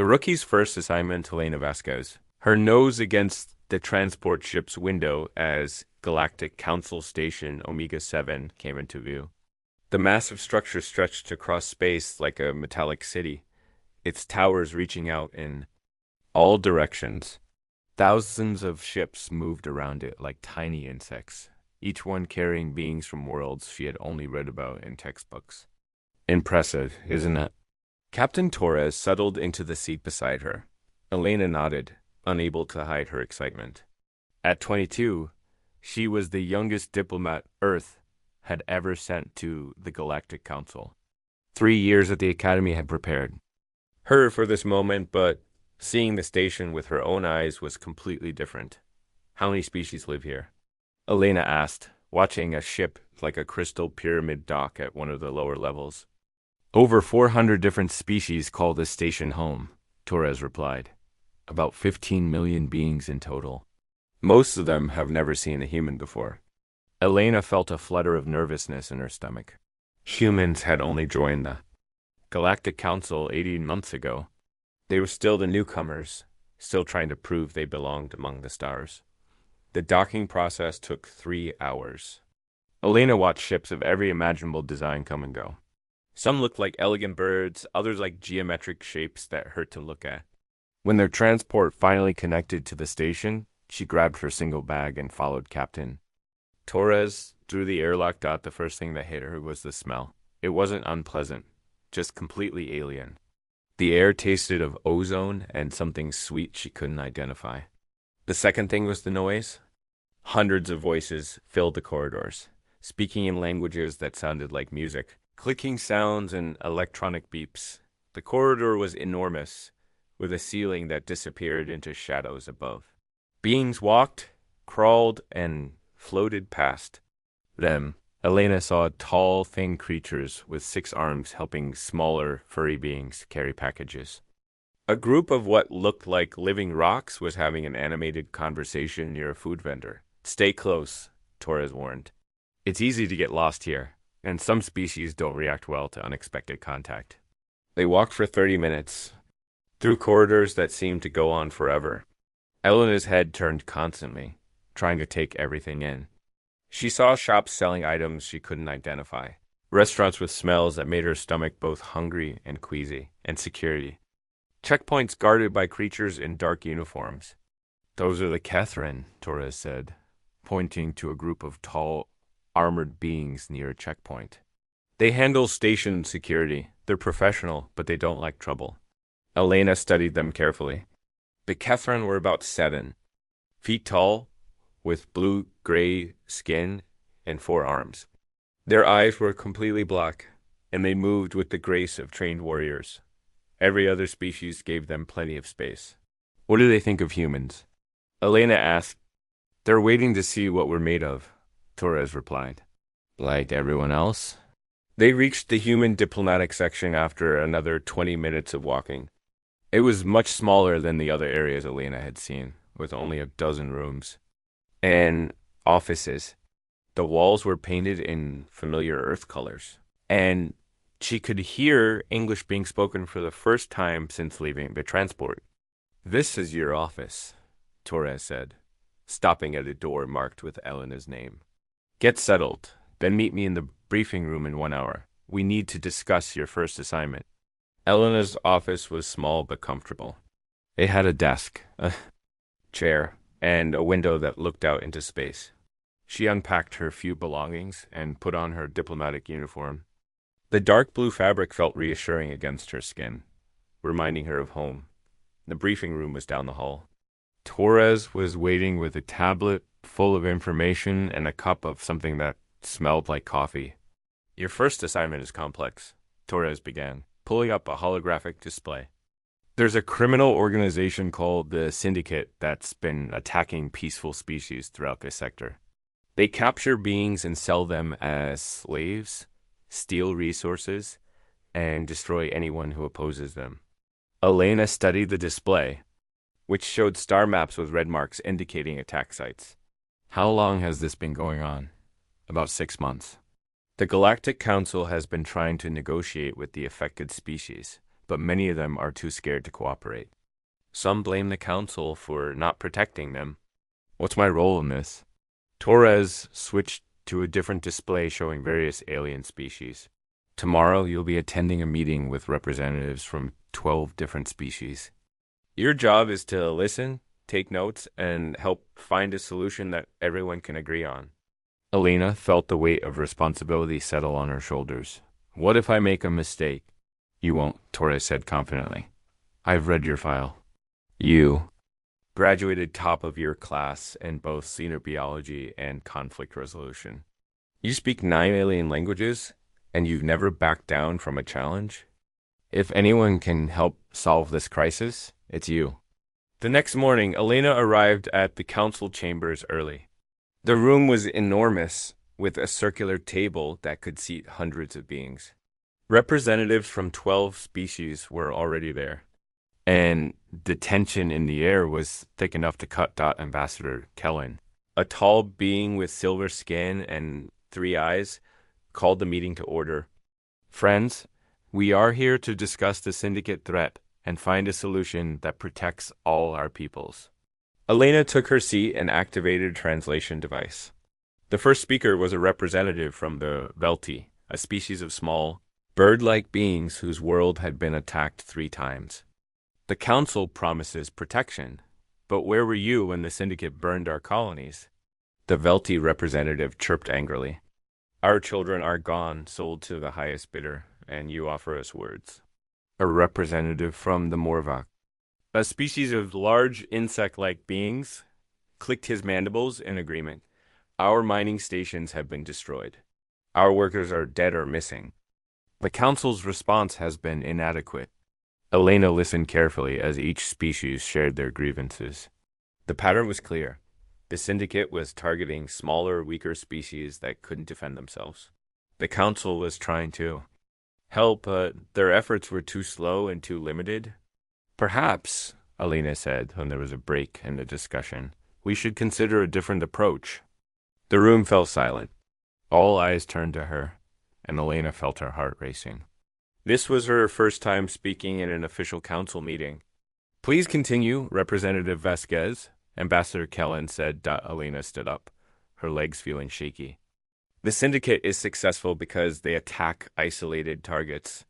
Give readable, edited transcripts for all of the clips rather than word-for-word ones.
The rookie's first assignment to Elena Vasquez. Her nose against the transport ship's window as Galactic Council Station Omega-7 came into view. The massive structure stretched across space like a metallic city, its towers reaching out in all directions. Thousands of ships moved around it like tiny insects, each one carrying beings from worlds she had only read about in textbooks. Impressive, isn't it? Captain Torres settled into the seat beside her. Elena nodded, unable to hide her excitement. At 22, she was the youngest diplomat Earth had ever sent to the Galactic Council. 3 years at the Academy had prepared her for this moment, but seeing the station with her own eyes was completely different. How many species live here? Elena asked, watching a ship like a crystal pyramid dock at one of the lower levels. Over 400 different species call this station home, Torres replied. About 15 million beings in total. Most of them have never seen a human before. Elena felt a flutter of nervousness in her stomach. Humans had only joined the Galactic Council 18 months ago. They were still the newcomers, still trying to prove they belonged among the stars. The docking process took 3 hours. Elena watched ships of every imaginable design come and go. Some looked like elegant birds, others like geometric shapes that hurt to look at. When their transport finally connected to the station, she grabbed her single bag and followed Captain Torres through the airlock. The first thing that hit her was the smell. It wasn't unpleasant, just completely alien. The air tasted of ozone and something sweet she couldn't identify. The second thing was the noise. Hundreds of voices filled the corridors, speaking in languages that sounded like music. Clicking sounds and electronic beeps. The corridor was enormous, with a ceiling that disappeared into shadows above. Beings walked, crawled, and floated past them. Elena saw tall, thin creatures with 6 arms helping smaller, furry beings carry packages. A group of what looked like living rocks was having an animated conversation near a food vendor. Stay close, Torres warned. It's easy to get lost here, and some species don't react well to unexpected contact. They walked for 30 minutes, through corridors that seemed to go on forever. Elena's head turned constantly, trying to take everything in. She saw shops selling items she couldn't identify, restaurants with smells that made her stomach both hungry and queasy, and security. Checkpoints guarded by creatures in dark uniforms. Those are the Catherine, Torres said, pointing to a group of tall, armored beings near a checkpoint. They handle station security. They're professional, but they don't like trouble. Elena studied them carefully. The Catherine were about 7 feet tall, with blue-gray skin and 4 arms. Their eyes were completely black, and they moved with the grace of trained warriors. Every other species gave them plenty of space. What do they think of humans? Elena asked. They're waiting to see what we're made of, Torres replied. Like everyone else? They reached the human diplomatic section after another 20 minutes of walking. It was much smaller than the other areas Elena had seen, with only a dozen rooms. And offices. The walls were painted in familiar Earth colors. And she could hear English being spoken for the first time since leaving the transport. This is your office, Torres said, stopping at a door marked with Elena's name. Get settled, then meet me in the briefing room in 1 hour. We need to discuss your first assignment. Elena's office was small but comfortable. It had a desk, a chair, and a window that looked out into space. She unpacked her few belongings and put on her diplomatic uniform. The dark blue fabric felt reassuring against her skin, reminding her of home. The briefing room was down the hall. Torres was waiting with a tablet full of information and a cup of something that smelled like coffee. Your first assignment is complex, Torres began, pulling up a holographic display. There's a criminal organization called the Syndicate that's been attacking peaceful species throughout this sector. They capture beings and sell them as slaves, steal resources, and destroy anyone who opposes them. Elena studied the display, which showed star maps with red marks indicating attack sites. How long has this been going on? About 6 months. The Galactic Council has been trying to negotiate with the affected species, but many of them are too scared to cooperate. Some blame the council for not protecting them. What's my role in this? Torres switched to a different display showing various alien species. Tomorrow you'll be attending a meeting with representatives from 12 different species. Your job is to listen, take notes, and help find a solution that everyone can agree on. Elena felt the weight of responsibility settle on her shoulders. What if I make a mistake? You won't, Torres said confidently. I've read your file. You graduated top of your class in both xenobiology and conflict resolution. You speak 9 alien languages, and you've never backed down from a challenge? If anyone can help solve this crisis, it's you. The next morning, Elena arrived at the council chambers early. The room was enormous, with a circular table that could seat hundreds of beings. Representatives from 12 species were already there, and the tension in the air was thick enough to cut Ambassador Kellen. A tall being with silver skin and 3 eyes called the meeting to order. Friends, we are here to discuss the syndicate threat and find a solution that protects all our peoples. Elena took her seat and activated a translation device. The first speaker was a representative from the Velti, a species of small, bird-like beings whose world had been attacked 3 times. The council promises protection, but where were you when the syndicate burned our colonies? The Velti representative chirped angrily. Our children are gone, sold to the highest bidder, and you offer us words. A representative from the Morvac, a species of large insect-like beings, clicked his mandibles in agreement. Our mining stations have been destroyed. Our workers are dead or missing. The council's response has been inadequate. Elena listened carefully as each species shared their grievances. The pattern was clear. The syndicate was targeting smaller, weaker species that couldn't defend themselves. The council was trying to help, but their efforts were too slow and too limited. Perhaps, Elena said when there was a break in the discussion, we should consider a different approach. The room fell silent. All eyes turned to her, and Elena felt her heart racing. This was her first time speaking in an official council meeting. Please continue, Representative Vasquez, Ambassador Kellen said. Elena stood up, her legs feeling shaky. The syndicate is successful because they attack isolated targets.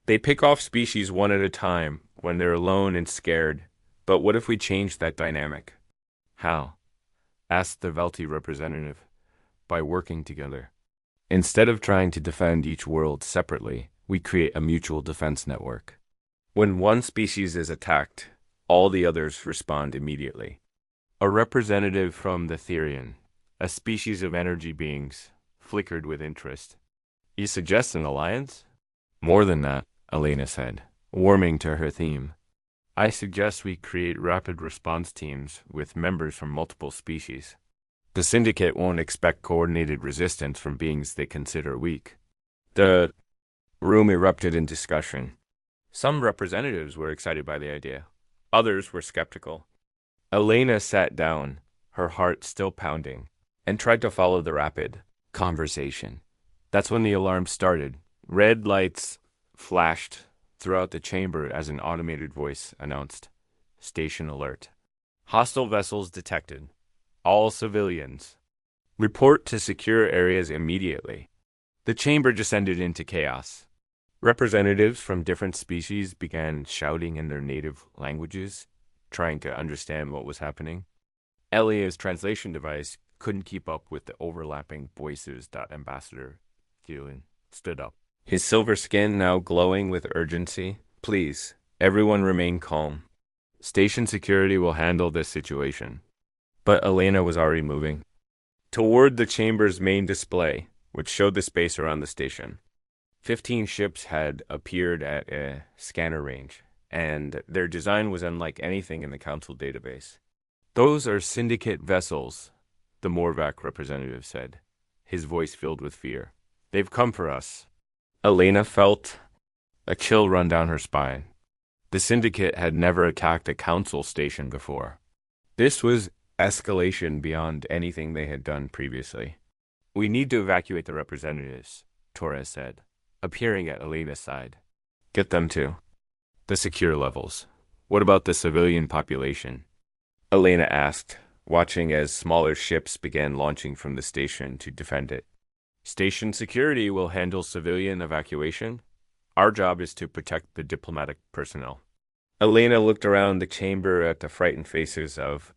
They pick off species one at a time when they're alone and scared. But what if we change that dynamic? How? Asked the Velti representative. By working together. Instead of trying to defend each world separately, we create a mutual defense network. When one species is attacked, all the others respond immediately. A representative from the Therian, a species of energy beings, flickered with interest. You suggest an alliance? More than that, Elena said, warming to her theme. I suggest we create rapid response teams with members from multiple species. The syndicate won't expect coordinated resistance from beings they consider weak. The room erupted in discussion. Some representatives were excited by the idea. Others were skeptical. Elena sat down, her heart still pounding, and tried to follow the rapid conversation. That's when the alarm started. Red lights flashed throughout the chamber as an automated voice announced, "Station alert. Hostile vessels detected. All civilians. Report to secure areas immediately." The chamber descended into chaos. Representatives from different species began shouting in their native languages, trying to understand what was happening. Elia's translation device couldn't keep up with the overlapping voices. Ambassador Kellen stood up, his silver skin now glowing with urgency. Please, everyone remain calm. Station security will handle this situation. But Elena was already moving toward the chamber's main display, which showed the space around the station. 15 ships had appeared at a scanner range, and their design was unlike anything in the Council database. Those are syndicate vessels, the Morvac representative said, his voice filled with fear. They've come for us. Elena felt a chill run down her spine. The syndicate had never attacked a Council station before. This was escalation beyond anything they had done previously. We need to evacuate the representatives, Torres said, appearing at Elena's side. Get them too. The secure levels. What about the civilian population? Elena asked, watching as smaller ships began launching from the station to defend it. Station security will handle civilian evacuation. Our job is to protect the diplomatic personnel. Elena looked around the chamber at the frightened faces of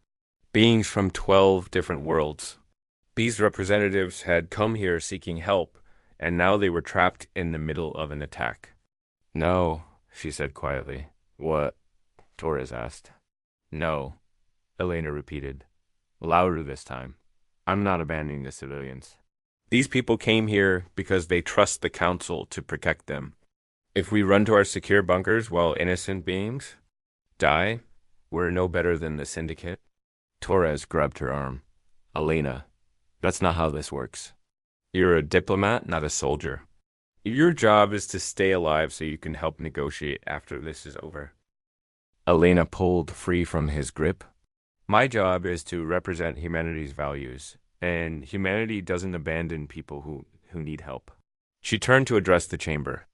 beings from 12 different worlds. These representatives had come here seeking help, and now they were trapped in the middle of an attack. No, she said quietly. What? Torres asked. No, Elena repeated, louder this time. I'm not abandoning the civilians. These people came here because they trust the Council to protect them. If we run to our secure bunkers while innocent beings die, we're no better than the Syndicate. Torres grabbed her arm. Elena, that's not how this works. You're a diplomat, not a soldier. Your job is to stay alive so you can help negotiate after this is over. Elena pulled free from his grip. My job is to represent humanity's values, and humanity doesn't abandon people who need help. She turned to address the chamber.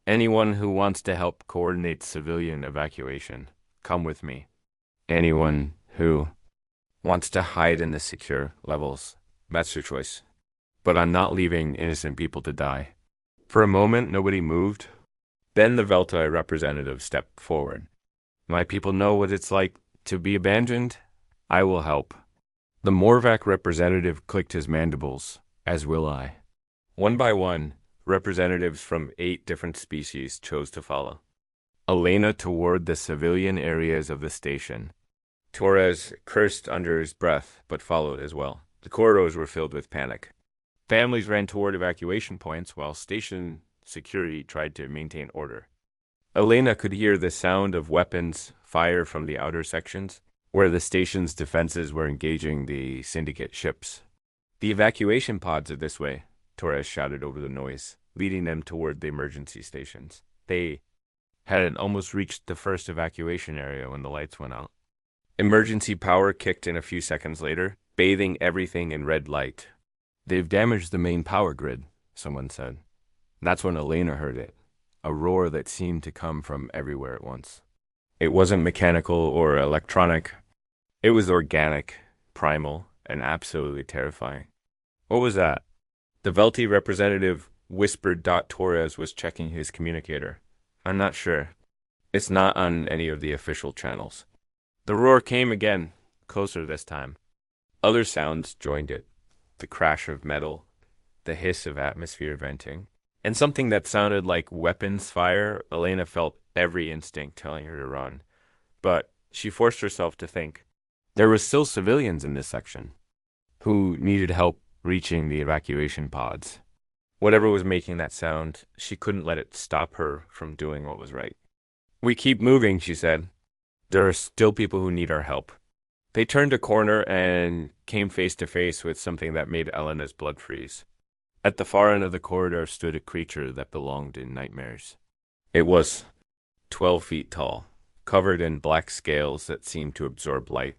Anyone who wants to help coordinate civilian evacuation, come with me. Anyone who wants to hide in the secure levels, that's your choice. But I'm not leaving innocent people to die. For a moment, nobody moved. Then the Veltai representative stepped forward. My people know what it's like to be abandoned. I will help. The Morvac representative clicked his mandibles, as will I. One by one, representatives from 8 different species chose to follow. Elena toward the civilian areas of the station. Torres cursed under his breath, but followed as well. The corridors were filled with panic. Families ran toward evacuation points while station security tried to maintain order. Elena could hear the sound of weapons fire from the outer sections, where the station's defenses were engaging the Syndicate ships. The evacuation pods are this way, Torres shouted over the noise, leading them toward the emergency stations. They had almost reached the first evacuation area when the lights went out. Emergency power kicked in a few seconds later, bathing everything in red light. They've damaged the main power grid, someone said. That's when Elena heard it, a roar that seemed to come from everywhere at once. It wasn't mechanical or electronic. It was organic, primal, and absolutely terrifying. What was that? The Velti representative whispered. Torres was checking his communicator. I'm not sure. It's not on any of the official channels. The roar came again, closer this time. Other sounds joined it. The crash of metal, the hiss of atmosphere venting, and something that sounded like weapons fire. Elena felt every instinct telling her to run. But she forced herself to think. There were still civilians in this section who needed help reaching the evacuation pods. Whatever was making that sound, she couldn't let it stop her from doing what was right. We keep moving, she said. There are still people who need our help. They turned a corner and came face to face with something that made Elena's blood freeze. At the far end of the corridor stood a creature that belonged in nightmares. It was 12 feet tall, covered in black scales that seemed to absorb light.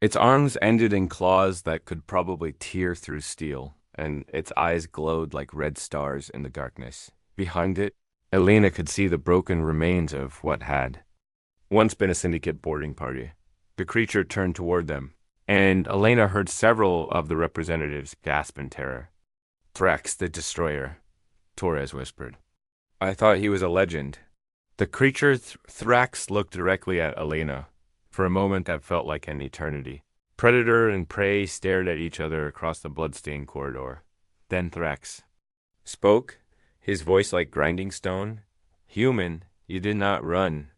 Its arms ended in claws that could probably tear through steel, and its eyes glowed like red stars in the darkness. Behind it, Elena could see the broken remains of what had once been a Syndicate boarding party. The creature turned toward them, and Elena heard several of the representatives gasp in terror. Thrax the Destroyer, Torres whispered. I thought he was a legend. The creature Thrax looked directly at Elena. For a moment that felt like an eternity. Predator and prey stared at each other across the bloodstained corridor. Then Thrax spoke, his voice like grinding stone. Human, you did not run.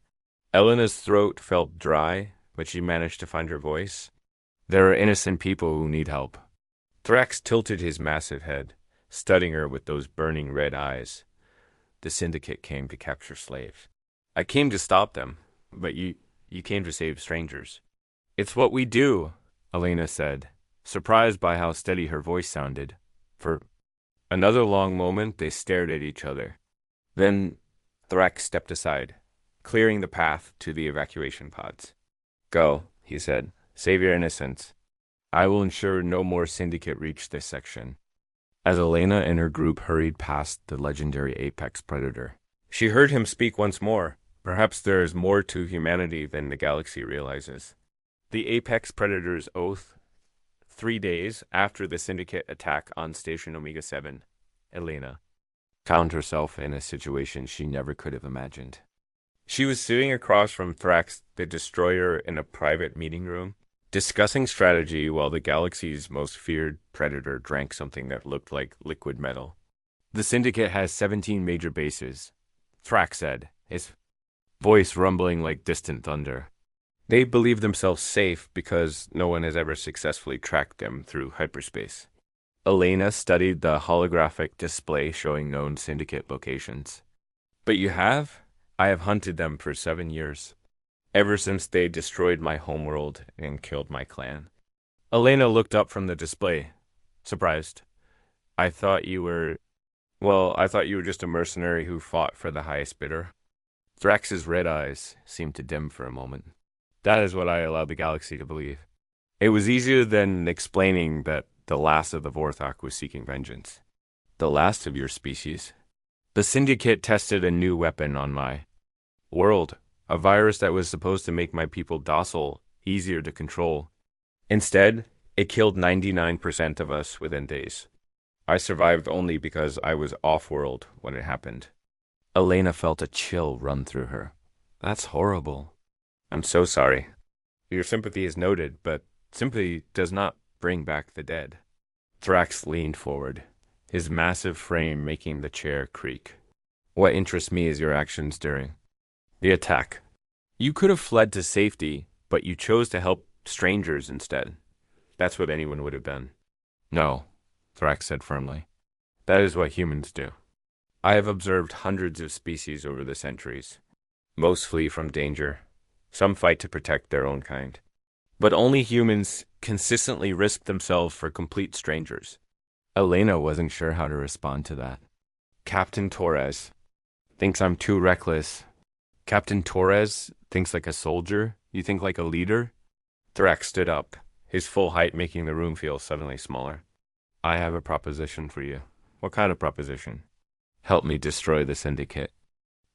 Elena's throat felt dry, but she managed to find her voice. There are innocent people who need help. Thrax tilted his massive head, studying her with those burning red eyes. The Syndicate came to capture slaves. I came to stop them, but you came to save strangers. It's what we do, Elena said, surprised by how steady her voice sounded. For another long moment, they stared at each other. Then Thrax stepped aside, clearing the path to the evacuation pods. Go, he said. Save your innocents. I will ensure no more Syndicate reach this section. As Elena and her group hurried past the legendary apex predator, she heard him speak once more, Perhaps there is more to humanity than the galaxy realizes. The apex predator's oath, 3 days after the Syndicate attack on Station Omega 7, Elena found herself in a situation she never could have imagined. She was sitting across from Thrax the Destroyer in a private meeting room, discussing strategy while the galaxy's most feared predator drank something that looked like liquid metal. The Syndicate has 17 major bases, Thrax said, his voice rumbling like distant thunder. They believe themselves safe because no one has ever successfully tracked them through hyperspace. Elena studied the holographic display showing known Syndicate locations. But you have? I have hunted them for 7 years, ever since they destroyed my homeworld and killed my clan. Elena looked up from the display, surprised. I thought you were just a mercenary who fought for the highest bidder. Thrax's red eyes seemed to dim for a moment. That is what I allowed the galaxy to believe. It was easier than explaining that the last of the Vorthok was seeking vengeance. The last of your species. The Syndicate tested a new weapon on my world, a virus that was supposed to make my people docile, easier to control. Instead, it killed 99% of us within days. I survived only because I was off-world when it happened. Elena felt a chill run through her. That's horrible. I'm so sorry. Your sympathy is noted, but sympathy does not bring back the dead. Thrax leaned forward, his massive frame making the chair creak. What interests me is your actions during the attack. You could have fled to safety, but you chose to help strangers instead. That's what anyone would have done. No, Thrax said firmly. That is what humans do. I have observed hundreds of species over the centuries. Most flee from danger. Some fight to protect their own kind. But only humans consistently risk themselves for complete strangers. Elena wasn't sure how to respond to that. Captain Torres thinks I'm too reckless. Captain Torres thinks like a soldier? You think like a leader? Thrax stood up, his full height making the room feel suddenly smaller. I have a proposition for you. What kind of proposition? Help me destroy the Syndicate.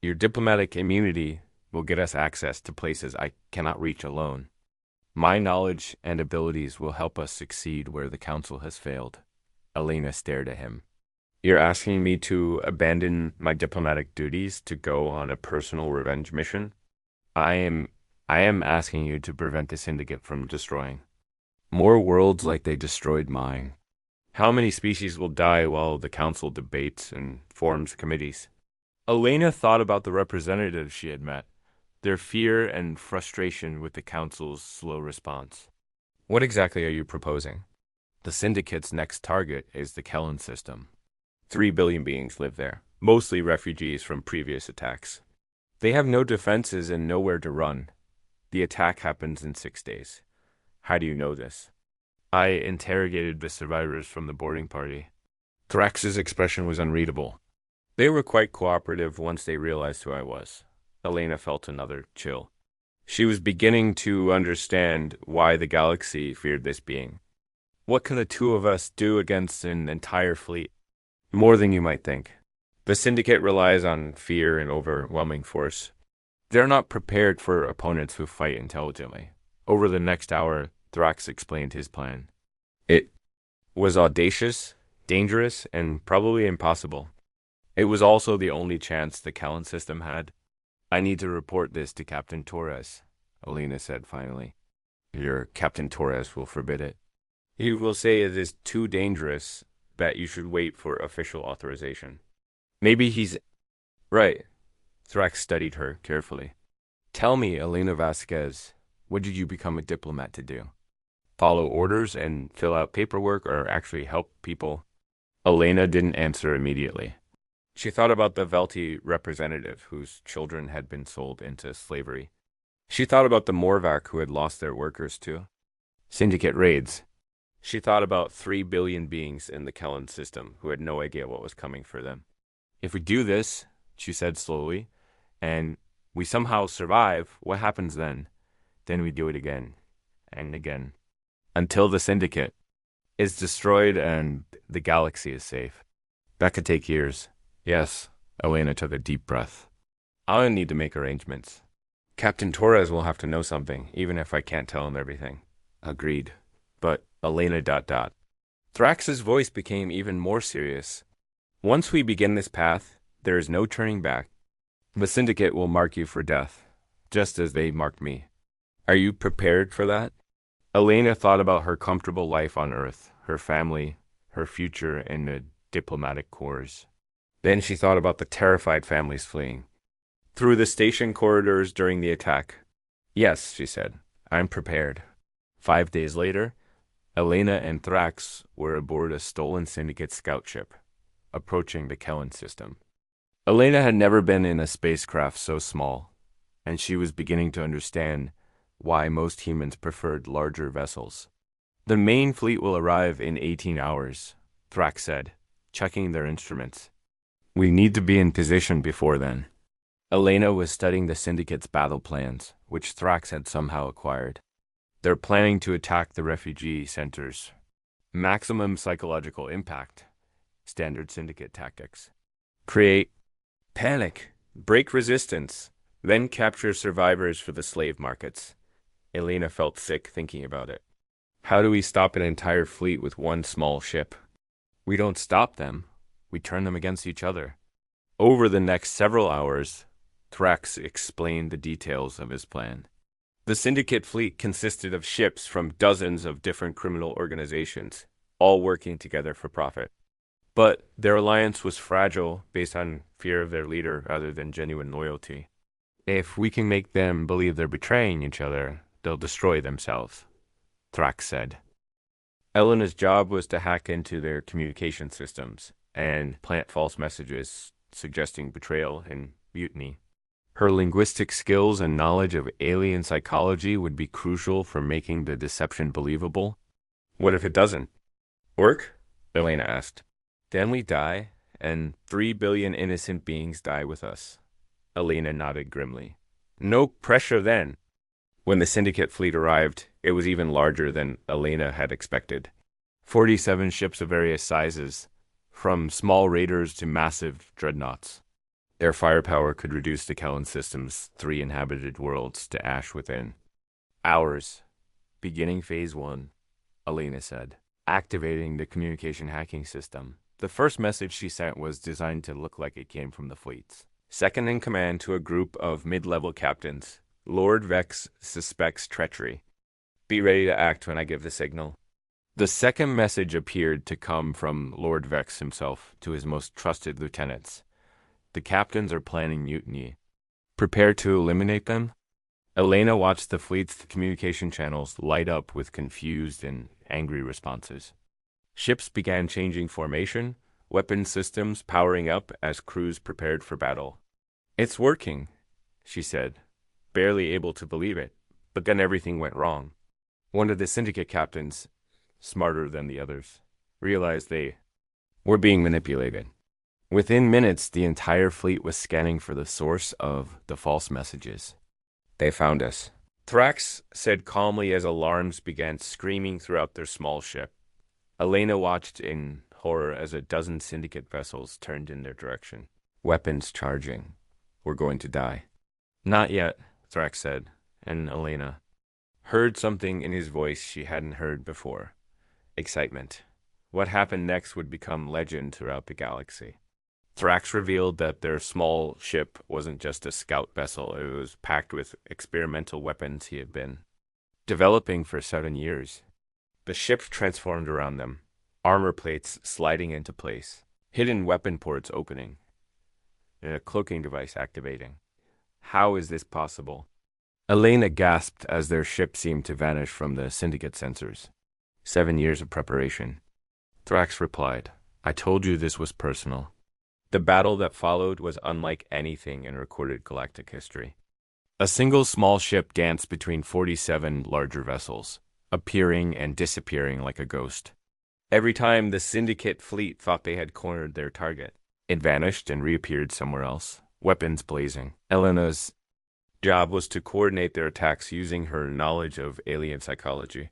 Your diplomatic immunity will get us access to places I cannot reach alone. My knowledge and abilities will help us succeed where the Council has failed. Elena stared at him. You're asking me to abandon my diplomatic duties to go on a personal revenge mission? I am asking you to prevent the Syndicate from destroying more worlds like they destroyed mine. How many species will die while the Council debates and forms committees? Elena thought about the representatives she had met, their fear and frustration with the Council's slow response. What exactly are you proposing? The Syndicate's next target is the Kellen system. 3 billion beings live there, mostly refugees from previous attacks. They have no defenses and nowhere to run. The attack happens in 6 days. How do you know this? I interrogated the survivors from the boarding party. Thrax's expression was unreadable. They were quite cooperative once they realized who I was. Elena felt another chill. She was beginning to understand why the galaxy feared this being. What can the two of us do against an entire fleet? More than you might think. The Syndicate relies on fear and overwhelming force. They're not prepared for opponents who fight intelligently. Over the next hour, Thrax explained his plan. It was audacious, dangerous, and probably impossible. It was also the only chance the Callan system had. I need to report this to Captain Torres, Elena said finally. Your Captain Torres will forbid it. He will say it is too dangerous that you should wait for official authorization. Maybe he's right. Thrax studied her carefully. Tell me, Elena Vasquez, what did you become a diplomat to do? Follow orders and fill out paperwork or actually help people? Elena didn't answer immediately. She thought about the Velti representative whose children had been sold into slavery. She thought about the Morvac who had lost their workers too. Syndicate raids. She thought about 3 billion beings in the Kellen system who had no idea what was coming for them. If we do this, she said slowly, and we somehow survive, what happens then? Then we do it again and again. Until the Syndicate is destroyed and the galaxy is safe. That could take years. Yes, Elena took a deep breath. I'll need to make arrangements. Captain Torres will have to know something, even if I can't tell him everything. Agreed. But Elena ... Thrax's voice became even more serious. Once we begin this path, there is no turning back. The Syndicate will mark you for death, just as they marked me. Are you prepared for that? Elena thought about her comfortable life on Earth, her family, her future in the diplomatic corps. Then she thought about the terrified families fleeing through the station corridors during the attack. Yes, she said, I'm prepared. 5 days later, Elena and Thrax were aboard a stolen Syndicate scout ship, approaching the Kellen system. Elena had never been in a spacecraft so small, and she was beginning to understand why most humans preferred larger vessels. The main fleet will arrive in 18 hours, Thrax said, checking their instruments. We need to be in position before then. Elena was studying the Syndicate's battle plans, which Thrax had somehow acquired. They're planning to attack the refugee centers. Maximum psychological impact. Standard Syndicate tactics. Create panic, break resistance, then capture survivors for the slave markets. Elena felt sick thinking about it. How do we stop an entire fleet with one small ship? We don't stop them. We turn them against each other. Over the next several hours, Thrax explained the details of his plan. The Syndicate fleet consisted of ships from dozens of different criminal organizations, all working together for profit. But their alliance was fragile based on fear of their leader rather than genuine loyalty. If we can make them believe they're betraying each other, they'll destroy themselves, Thrax said. Elena's job was to hack into their communication systems and plant false messages suggesting betrayal and mutiny. Her linguistic skills and knowledge of alien psychology would be crucial for making the deception believable. What if it doesn't work? Elena asked. Then we die, and 3 billion innocent beings die with us. Elena nodded grimly. No pressure then. When the Syndicate fleet arrived, it was even larger than Elena had expected. 47 ships of various sizes, from small raiders to massive dreadnoughts. Their firepower could reduce the Kellen system's 3 inhabited worlds to ash within hours. Beginning phase 1, Elena said, activating the communication hacking system. The first message she sent was designed to look like it came from the fleets. Second in command to a group of mid-level captains. Lord Vex suspects treachery. Be ready to act when I give the signal. The second message appeared to come from Lord Vex himself to his most trusted lieutenants. The captains are planning mutiny. Prepare to eliminate them? Elena watched the fleet's communication channels light up with confused and angry responses. Ships began changing formation, weapon systems powering up as crews prepared for battle. It's working, she said, barely able to believe it, but then everything went wrong. One of the Syndicate captains, smarter than the others, realized they were being manipulated. Within minutes, the entire fleet was scanning for the source of the false messages. They found us, Thrax said calmly as alarms began screaming throughout their small ship. Elena watched in horror as a dozen Syndicate vessels turned in their direction, weapons charging. We're going to die. Not yet, Thrax said, and Elena heard something in his voice she hadn't heard before. Excitement. What happened next would become legend throughout the galaxy. Thrax revealed that their small ship wasn't just a scout vessel, it was packed with experimental weapons he had been developing for 7 years. The ship transformed around them, armor plates sliding into place, hidden weapon ports opening, and a cloaking device activating. How is this possible? Elena gasped as their ship seemed to vanish from the Syndicate sensors. 7 years of preparation. Thrax replied, I told you this was personal. The battle that followed was unlike anything in recorded galactic history. A single small ship danced between 47 larger vessels, appearing and disappearing like a ghost. Every time the Syndicate fleet thought they had cornered their target, it vanished and reappeared somewhere else, weapons blazing. Elena's job was to coordinate their attacks using her knowledge of alien psychology.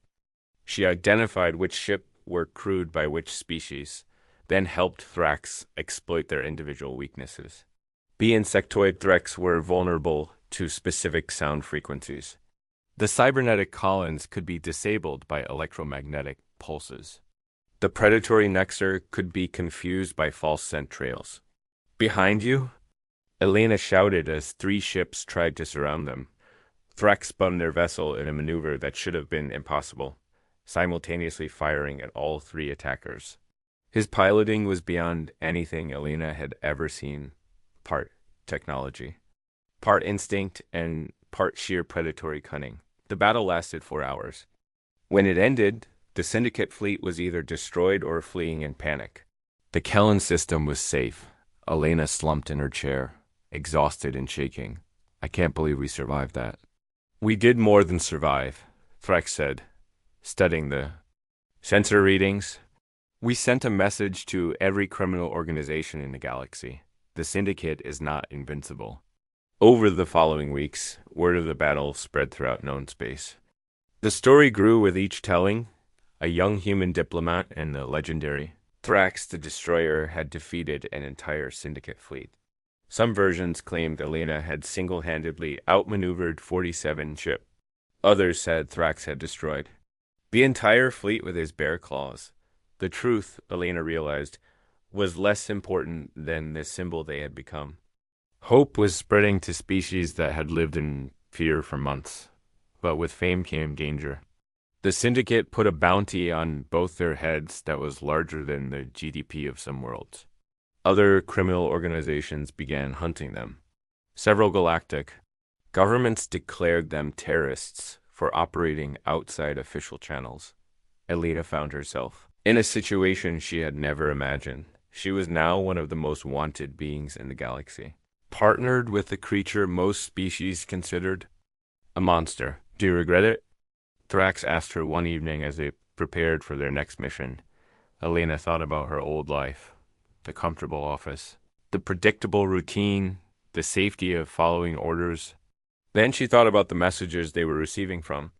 She identified which ship were crewed by which species, then helped Thrax exploit their individual weaknesses. B insectoid threats were vulnerable to specific sound frequencies. The cybernetic columns could be disabled by electromagnetic pulses. The predatory nexer could be confused by false scent trails. Behind you? Elena shouted as 3 ships tried to surround them. Thrax spun their vessel in a maneuver that should have been impossible, simultaneously firing at all 3 attackers. His piloting was beyond anything Elena had ever seen, part technology, part instinct, and part sheer predatory cunning. The battle lasted 4 hours. When it ended, the Syndicate fleet was either destroyed or fleeing in panic. The Kellen system was safe. Elena slumped in her chair, exhausted and shaking. I can't believe we survived that. We did more than survive, Thrax said, studying the sensor readings. We sent a message to every criminal organization in the galaxy. The Syndicate is not invincible. Over the following weeks, word of the battle spread throughout known space. The story grew with each telling. A young human diplomat and the legendary Thrax the Destroyer had defeated an entire Syndicate fleet. Some versions claimed Elena had single-handedly outmaneuvered 47 ships. Others said Thrax had destroyed the entire fleet with his bare claws. The truth, Elena realized, was less important than the symbol they had become. Hope was spreading to species that had lived in fear for months, but with fame came danger. The Syndicate put a bounty on both their heads that was larger than the GDP of some worlds. Other criminal organizations began hunting them. Several galactic governments declared them terrorists for operating outside official channels. Elena found herself in a situation she had never imagined. She was now one of the most wanted beings in the galaxy, partnered with a creature most species considered a monster. Do you regret it? Thrax asked her one evening as they prepared for their next mission. Elena thought about her old life, the comfortable office, the predictable routine, the safety of following orders. Then she thought about the messages they were receiving from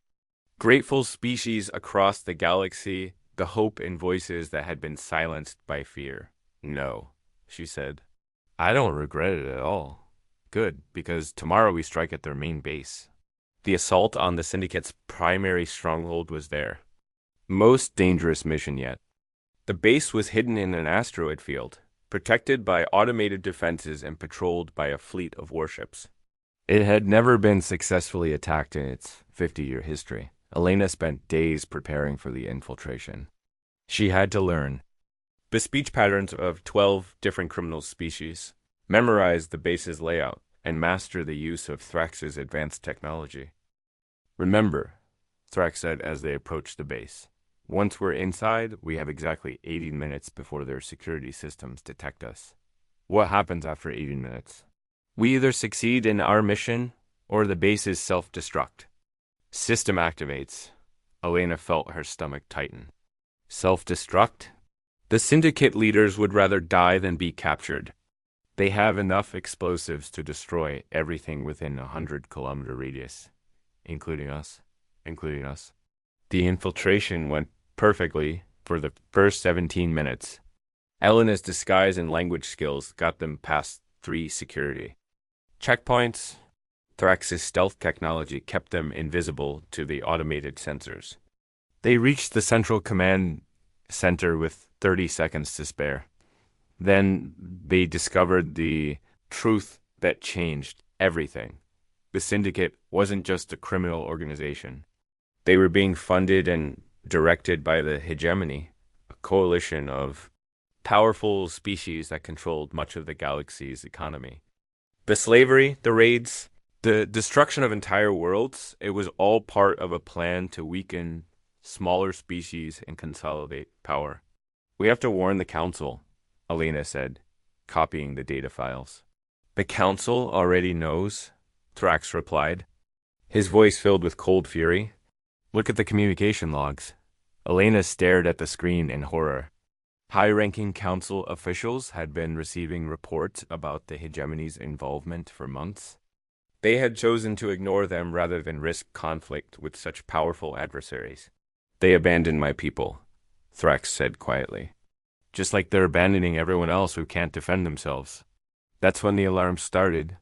grateful species across the galaxy, the hope in voices that had been silenced by fear. No, she said. I don't regret it at all. Good, because tomorrow we strike at their main base. The assault on the Syndicate's primary stronghold was there. Most dangerous mission yet. The base was hidden in an asteroid field, protected by automated defenses and patrolled by a fleet of warships. It had never been successfully attacked in its 50-year history. Elena spent days preparing for the infiltration. She had to learn the speech patterns of 12 different criminal species, memorize the base's layout, and master the use of Thrax's advanced technology. Remember, Thrax said as they approached the base, once we're inside, we have exactly 80 minutes before their security systems detect us. What happens after 80 minutes? We either succeed in our mission, or the base is self-destruct. System activates. Elena felt her stomach tighten. Self-destruct? The Syndicate leaders would rather die than be captured. They have enough explosives to destroy everything within a 100-kilometer radius, including us. The infiltration went perfectly for the first 17 minutes. Elena's disguise and language skills got them past 3 security checkpoints. Thrax's stealth technology kept them invisible to the automated sensors. They reached the central command center with 30 seconds to spare. Then they discovered the truth that changed everything. The Syndicate wasn't just a criminal organization. They were being funded and directed by the hegemony, a coalition of powerful species that controlled much of the galaxy's economy. The slavery, the raids, the destruction of entire worlds, it was all part of a plan to weaken smaller species and consolidate power. We have to warn the Council, Elena said, copying the data files. The Council already knows, Thrax replied, his voice filled with cold fury. Look at the communication logs. Elena stared at the screen in horror. High-ranking Council officials had been receiving reports about the hegemony's involvement for months. They had chosen to ignore them rather than risk conflict with such powerful adversaries. They abandoned my people, Thrax said quietly. Just like they're abandoning everyone else who can't defend themselves. That's when the alarm started.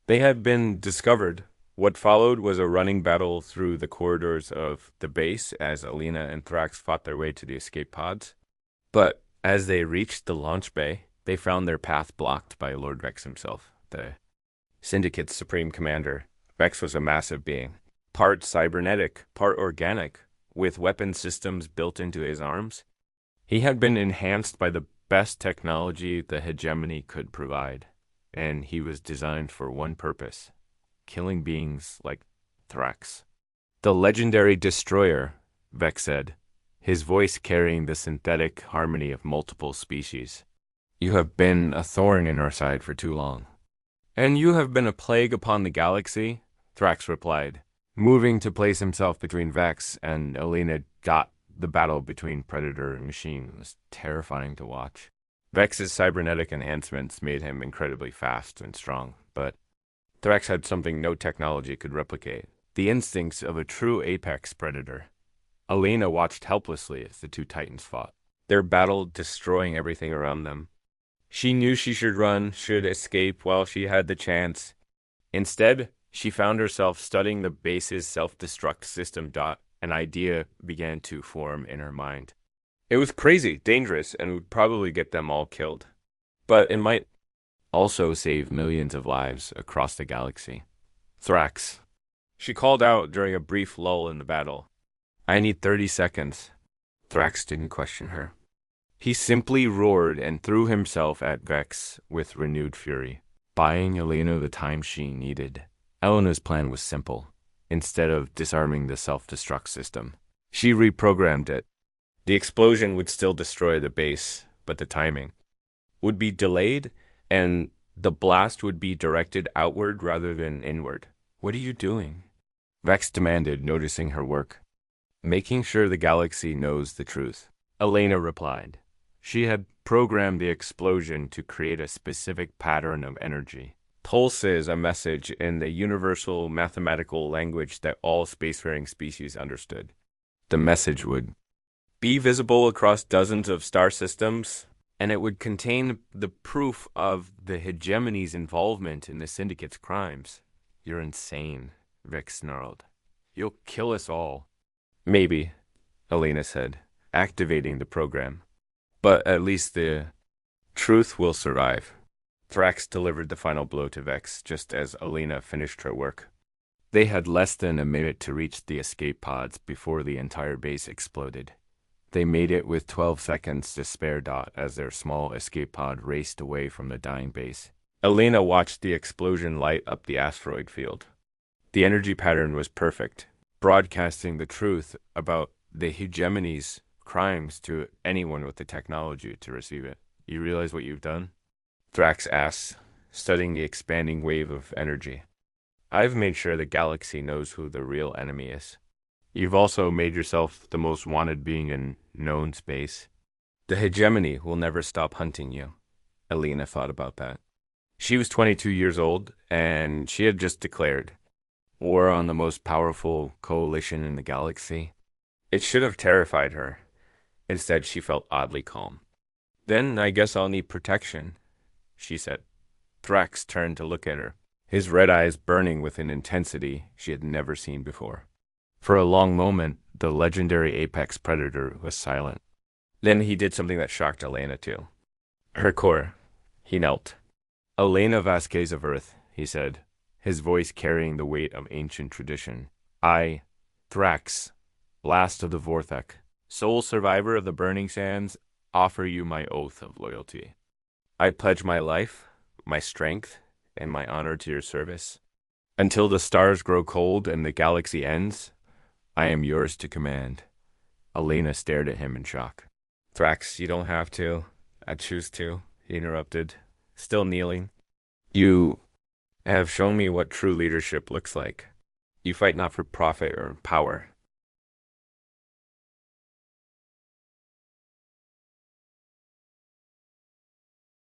They had been discovered. What followed was a running battle through the corridors of the base as Alina and Thrax fought their way to the escape pods. But as they reached the launch bay, they found their path blocked by Lord Vex himself, the Syndicate's supreme commander. Vex was a massive being, part cybernetic, part organic, with weapon systems built into his arms. He had been enhanced by the best technology the hegemony could provide, and he was designed for one purpose: killing beings like Thrax. The legendary destroyer, Vex said, his voice carrying the synthetic harmony of multiple species. You have been a thorn in our side for too long. And you have been a plague upon the galaxy, Thrax replied, moving to place himself between Vex and Alina. The battle between Predator and Machine was terrifying to watch. Vex's cybernetic enhancements made him incredibly fast and strong, but Thrax had something no technology could replicate: the instincts of a true apex predator. Alina watched helplessly as the two titans fought, their battle destroying everything around them. She knew she should run, should escape while she had the chance. Instead, she found herself studying the base's self-destruct system. An idea began to form in her mind. It was crazy, dangerous, and would probably get them all killed. But it might also save millions of lives across the galaxy. Thrax. She called out during a brief lull in the battle. I need 30 seconds. Thrax didn't question her. He simply roared and threw himself at Vex with renewed fury, buying Alina the time she needed. Elena's plan was simple. Instead of disarming the self-destruct system, she reprogrammed it. The explosion would still destroy the base, but the timing would be delayed, and the blast would be directed outward rather than inward. What are you doing? Vex demanded, noticing her work. Making sure the galaxy knows the truth, Alina replied. She had programmed the explosion to create a specific pattern of energy. Pulses a message in the universal mathematical language that all spacefaring species understood. The message would be visible across dozens of star systems, and it would contain the proof of the hegemony's involvement in the Syndicate's crimes. You're insane, Vex snarled. You'll kill us all. Maybe, Alina said, activating the program. But at least the truth will survive. Thrax delivered the final blow to Vex just as Alina finished her work. They had less than a minute to reach the escape pods before the entire base exploded. They made it with 12 seconds to spare. As their small escape pod raced away from the dying base. Alina watched the explosion light up the asteroid field. The energy pattern was perfect, broadcasting the truth about the hegemony's crimes to anyone with the technology to receive it. You realize what you've done? Thrax asked, studying the expanding wave of energy. I've made sure the galaxy knows who the real enemy is. You've also made yourself the most wanted being in known space. The hegemony will never stop hunting you. Alina thought about that. She was 22 years old, and she had just declared war on the most powerful coalition in the galaxy. It should have terrified her. Instead, she felt oddly calm. Then I guess I'll need protection, she said. Thrax turned to look at her, his red eyes burning with an intensity she had never seen before. For a long moment, the legendary apex predator was silent. Then he did something that shocked Alina too. Her core. He knelt. Alina Vasquez of Earth, he said, his voice carrying the weight of ancient tradition. I, Thrax, last of the Vorthek, sole survivor of the Burning Sands, offer you my oath of loyalty. I pledge my life, my strength, and my honor to your service. Until the stars grow cold and the galaxy ends, I am yours to command. Alina stared at him in shock. Thrax, you don't have to. I choose to, he interrupted, still kneeling. You have shown me what true leadership looks like. You fight not for profit or power,